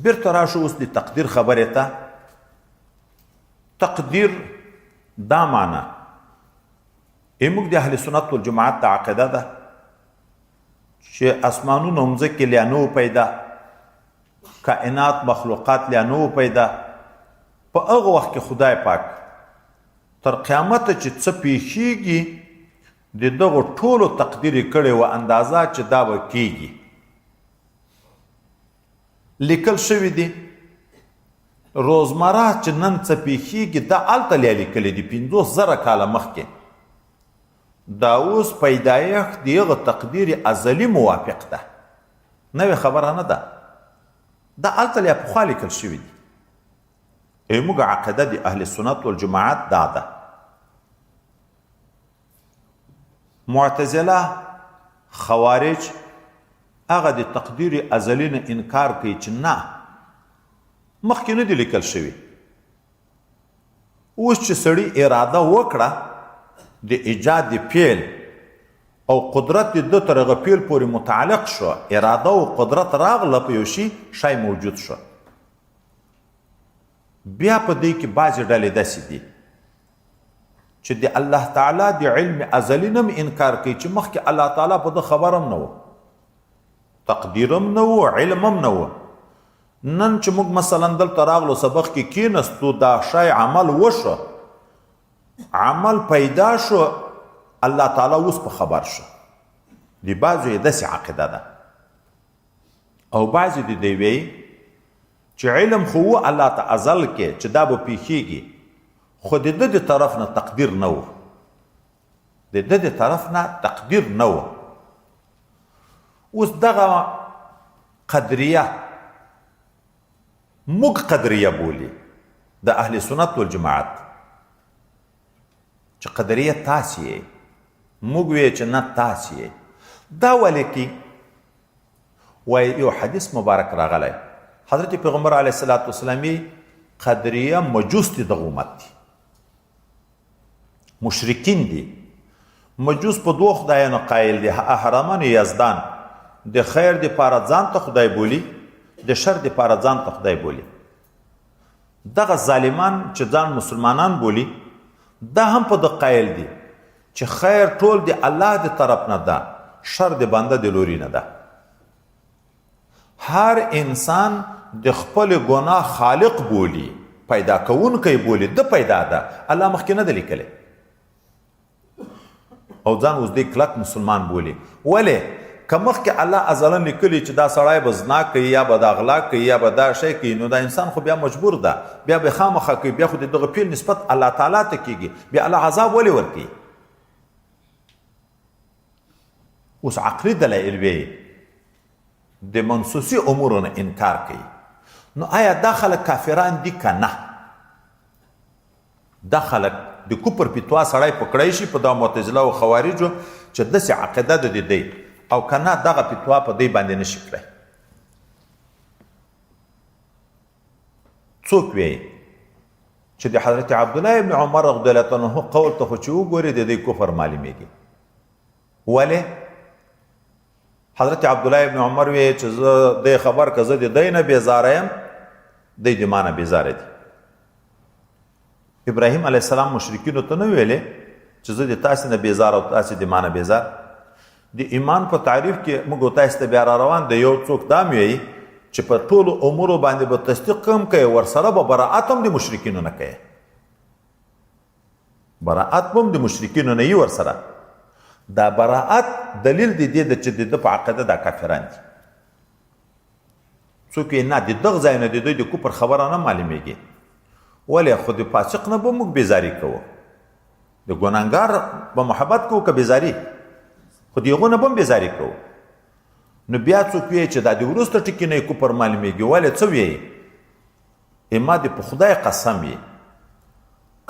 بیرته راشو اوس د تقدیر خبرې ته. تقدیر دا معنا موږ د اهل سنت والجماعت د عقیده ده چې اسمانونه مځکې لا نه پیدا، کائنات مخلوقات لا نه پیدا. په هغه وخت کې خدای پاک تر قیامته چې څه پیښیږي د دغو ټولو تقدیر یې کړی و، اندازه چې دا به کیږي لیکل شوي دي. روزمره چې نن څه پیښیږي دا هلته لا لیکلي دي 50,000 کاله مخکې. دا اوس پیدایښت د هغه تقدیر ازلي موافق ده، نوې خبره نه ده. دا هلته لا پخوا لیکل شوي دي. موږ عقیده د اهل سنت والجماعت دا ده. معتزله خوارج هغه د تقدیر ازلی نه انکار کوي چې نه مخکې نه دي لیکل شوي. اوس چې سړي اراده وکړه د ایجاد د فعل او قدرت د ده تر هغه فعل پورې متعلق شو، اراده او قدرت راغله په یو شی موجود شو. بیا په دې کې بعضې ډلې داسې دي چې د الله تعالی د علم ازلی نه انکار کوي چې مخکې الله تعالی په ده خبر هم نه و، تقدیر هم نه و، علم هم نه و. نن چې موږ مثلا دلته راغلو سبق کې کېنستو، دا شی عمل وشو، عمل پیدا شو، الله تعالی اوس په خبر شو. د بعضو یې داسې عقیده ده او بعضې د دې وایي چې علم خو و الله ته ازل کې چې دا به پیښیږي، خو د ده د طرف نه تقدیر نه و، د ده د طرف نه تقدیر نه و. اوس دغه قدریه موږ قدریه بولي د اهل سنت والجماعت، چې قدریه تاسې یې، موږ وایو چې نه تاسې یې. دا ولې کې وایي یو حدیث مبارک راغلی، حضرت پیغمبر علیه الصلاة والسلام قدریه مجوس دي دغه امت دي، مشرکین دي. مجوس په دوه خدایانو قایل دي، اهرمان یزدان. د خیر د پاره ځان ته خدای بولي، د شر د پاره ځان ته خدای بولي. دغه ظالمان چې ځان مسلمانان بولي دا هم په د قایل دي چې خیر ټول د الله د طرف نه ده، شر د بنده د لوري نه ده. هر انسان د خپل ګناه خالق بولی، پیدا کوونکی بولی، د پیدا ده، الله مخکې نه ده لیکلی او ځان اوس دی کلک مسلمان بولی. ولې که مخکې الله ازلا لیکلی چې دا سړی به زنا کوي یا به دا غلا کوي یا به دا شی کوي، نو دا انسان خو بیا مجبور ده، بیا به خامخا کوي، بیا خو د دغه فعل نسبت الله تعالی ته کیږي، بیا الله عذاب ولې ورکوي؟ اوس عقلي دلایل وی د منسوسي امورو نه انکار کوي. نو آیا دا خلک کافران دي که نه؟ دا خلک د کفر فتوا سړی پکړی شي په دا معتزله او خوارجو چې داسې عقیده ده د دی، او که نه دغه فتوا په دی باندې نشي کړی. څوک وایي چې د حضرت عبدالله ابن عمر رضی الله عنه قول ته خو چې وګورې د دی کفر معلومیږي. ولې؟ حضرت عبدالله ابن عمر وی چې زه دی خبر که زه د دی نه بیزاره یم، دی د ما نه بیزاره دي. ابراهیم علیه السلام مشرکینو ته نه ویلې چې زه د تاسې نه بیزاره او تاسې د ما نه بیزار. د ایمان په تعریف کې موږ تاسې ته بیا را روان د یو څوک دا وایي چې په ټولو امورو باندې به تصدیق هم کوي، ورسره به براعت هم د مشرکینو نه کوي، براعت هم د مشرکینو نه یي ورسره. دا براعت دلیل دی دی چې د ده په عقیده دا کافران دي. څوک یې نه د دغه ځای نه د دوی د کفر خبره نه معلومیږي. ولې؟ خو د فاسق نه به موږ بیزاري کوو، د ګناهګار به محبت کوو که بیزاري، خو د هغو نه به هم بیزاري کوو. نو بیا څوک وایي چې دا د وروسته ټکي نه یې کفر معلومیږي. ولې؟ څه وایي؟ ما د په خدای قسم یې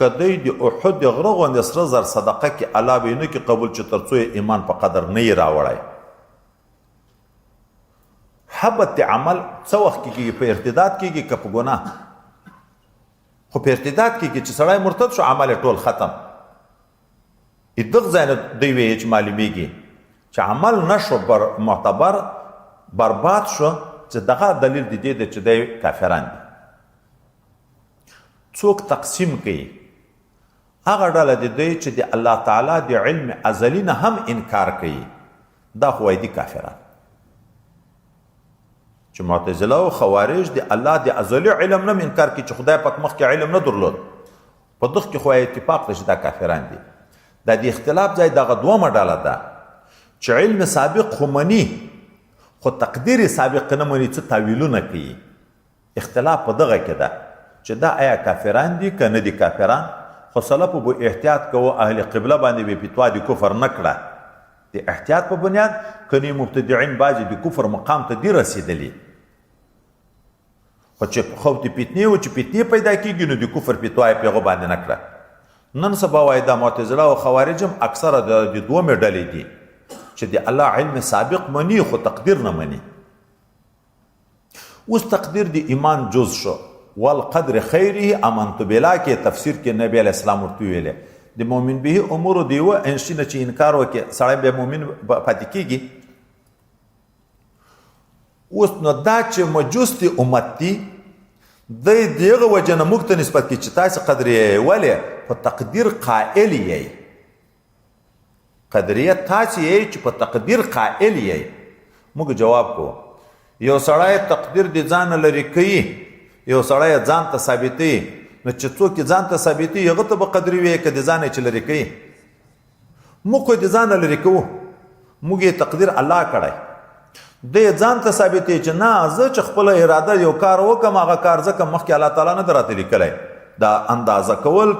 که دوی د احد د غره غوندې سره زر صدقه کې الله به یې نه کړي قبول چې تر څو یې ایمان په قدر نه یې راوړی. حبت عمل څه وخت کېږي؟ په ارتداد کېږي که په ګناه؟ خو په ارتداد کېږي چې سړی مرتد شو، عمل ټول ختم. دغه ځای نه دوی وایي چې معلومیږي چې عمل نشو معتبر، برباد شو، چې دغه دلیل د دې دی چې دی کافران دي څوک تقسیم کوي هغه ډله د دوی چې د الله تعالی د علم ازلی نه هم انکار کوي دا خو وایي دي کافران چې معتزله او خوارج د الله د ازلی علم نه انکار کوي چې خدای پاک مخکې علم نه درلود په دغه کې خو اتفاق دی چې دا کافران دي دا د اختلاف ځای دغه دومره ډله ده چې علم سابق خو مني خو تقدیر سابق نه مني څه تاویلونه کوي اختلاف په دغه کې ده چې دا آیا کافران دي که نه دي کافران خو سلفو به احتیاط کوو اهل قبله باندې به فتوا د کفر نه کړه د احتیاط په بنیاد کني مبتدعين بعضې د کفر مقام ته دي رسېدلي خو چې خوف د فتنې و چې فتنې پیدا کېږي نو د کفر فتوا یې په هغه باندې نه کړه نن سبا وایي دا معتزله او خوارج هم اکثره د دومې ډلې دي چې د الله علم سابق مني خو تقدیر نه مني اوس تقدیر د ایمان جز شو والقدر خیره امنت بالله کې تفسیر کې نبی علیه السلام ورته ویلې د مؤمن به امور دیوه انشینه چې انکار وکړي سړی به مؤمن پاتې کېږي اوس نو دا چې مجوس دی امت دی د دغه وجه نه موږ ته نسبت کوي چې تاسې قدریه یې ولې په تقدیر قائل یې قدریه تاسې یې چې په تقدیر قائل یې موږ جواب کوو یو سړی تقدیر د ځان لرې کوي یو سړی ځان ته ثابتوي نو چې څوک یې ځان ته ثابتوي هغه ته به قدري وي که د ځان یې چې لرې کوي موږ خو د ځان لرې کوو موږ یې تقدیر الله کړی دی ځان ته ثابتوي چې نه زه چې خپله اراده یو کار وکړم هغه کار ځکه مخکې الله تعالی نه ده راته لیکلی دا اندازه کول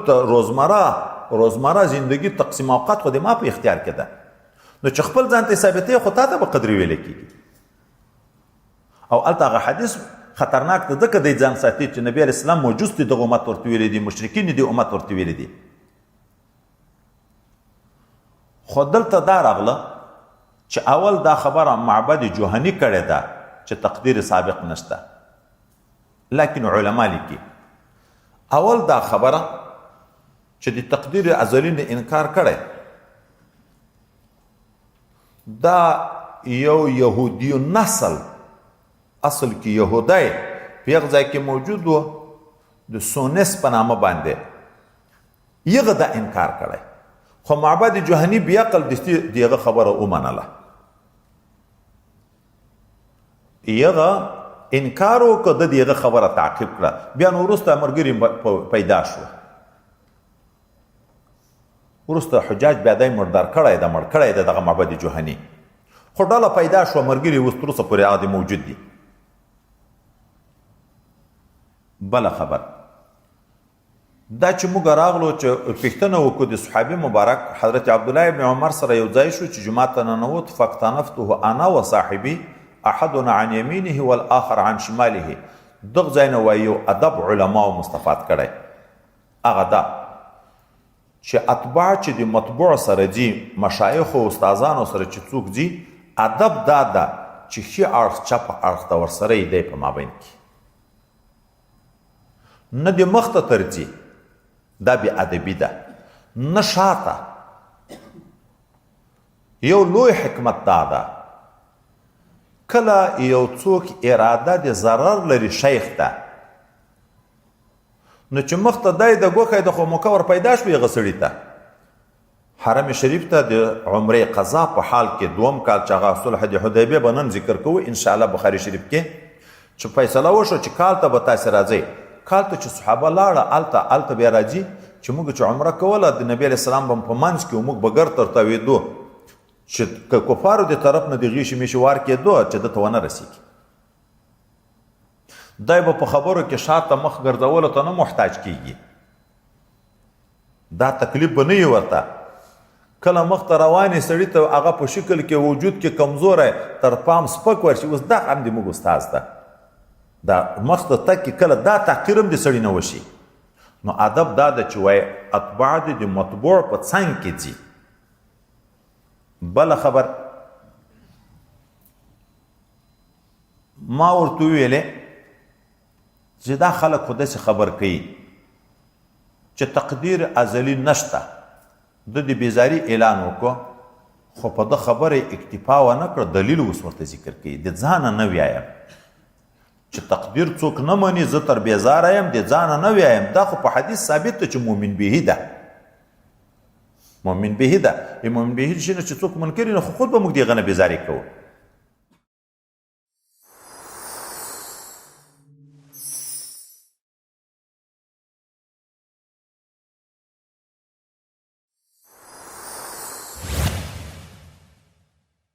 روزمره زندگی تقسیم اوقات خو د ما په اختیار کې ده نو چې خپل ځان ته ثابتوي خو تا ته به قدري ویلی کېږي او هلته هغه حدیث خطرناک ته ځکه دی ځان ساتي چې نبی علیه السلام موجود دي دغه امت ورته ویلي دي مشرکین دي امت ورته ویلي دي خو دلته دا راغله چې اول دا خبره معبد جوهني کړې ده چې تقدیر سابق نشته لیکن علما لیکي اول دا خبره چې د تقدیر ازلی نه انکار کړی دا یو یهودي نسل اصل کې یهودی په یغه ځای کې موجود و د سونس په نامه باندې یغه دا انکار کړی خو معبد جوهني بیا عقل دغه خبره ومنله یغه انکار وکړه د دغه خبره تعقیب کړه بیا نو وروسته ملګري پیدا شو وروسته حجاج بیا دی مردار کړی ده مړ کړی ده دغه معبد جوهني خو ډله پیدا شوه ملګري اوس تر اوسه پورې هغه موجود دي بله خبر دا چې موږ راغلو چې پوښتنه وکړو د صحابي مبارک حضرت عبدالله ابن عمر سره یو ځای شو چې جومات ته ننوت فاکتنفته انا و صاحبي احدنا عن يمينه والاخر عن شماله دغه ځای نه وایي یو ادب علماو مستفاد کړی هغه دا چې اتباع چې د مطبوع سره ځي مشایخو استادانو سره چې څوک ځي ادب دا ده چې ښي اړخ چپ اړخ ته ورسره یې دی په مابین کې نه د مخ ته ترځي دا بې ادبي ده نه شاته یو لوی حکمت دا ده کله یو څوک اراده د ضرر لري شیخ ته نو چې مخ ته دی د ګوښی د خو مکور پیدا شوي هغه سړي ته حرم شریف ته د عمرې قضا په حال کې دوم کال چې هغه صلح د حدیبیه به نن ذکر کوو انشاءالله بخاري شریف کې چې فیصله وشو چې کال ته به تاسې راځئ کال ته چې صحابه لاړه هلته بیا راځي چې موږ چې عمره کوله د نبي علیه السلام به په منځ کې موږ به ګر ترتاوېدو چې که کفارو د طرف نه د غیشي میشي وار کېدو چې ده ته ونه رسېږي دی به په خبرو کې شاته مخ ګرځولو ته نه محتاج کېږي دا تکلیف به نه وي ورته کله مخ ته روانې سړي ته هغه په شکل کې وجود کې کمزوری تر پام سپک ورشي اوس دا هم د موږ استاز ده دا مخ ته تک کې کله دا تحقیر هم د سړي نه وشي نو ادب دا ده چې وایي اتباع دې د مطبوع په څنګ کې ځي بله خبر ما ورته وویلې چې دا خلک خو داسې خبر کوي چې تقدیر ازلی نشته د دې بیزاري اعلان وکړو خو په ده خبره اکتفا ونه کړه دلیل اوس ورته ذکر کوي د ځانه نه ویایم چې تقدیر څوک نه مني زه تر بیزاره یم د ځانه نه ویایم دا خو په حدیث ثابت ده چې مؤمن به ده مؤمن به ده مؤمن به شي چې څوک منکر نه خو خود به موږ دغه نه بیزاري کوو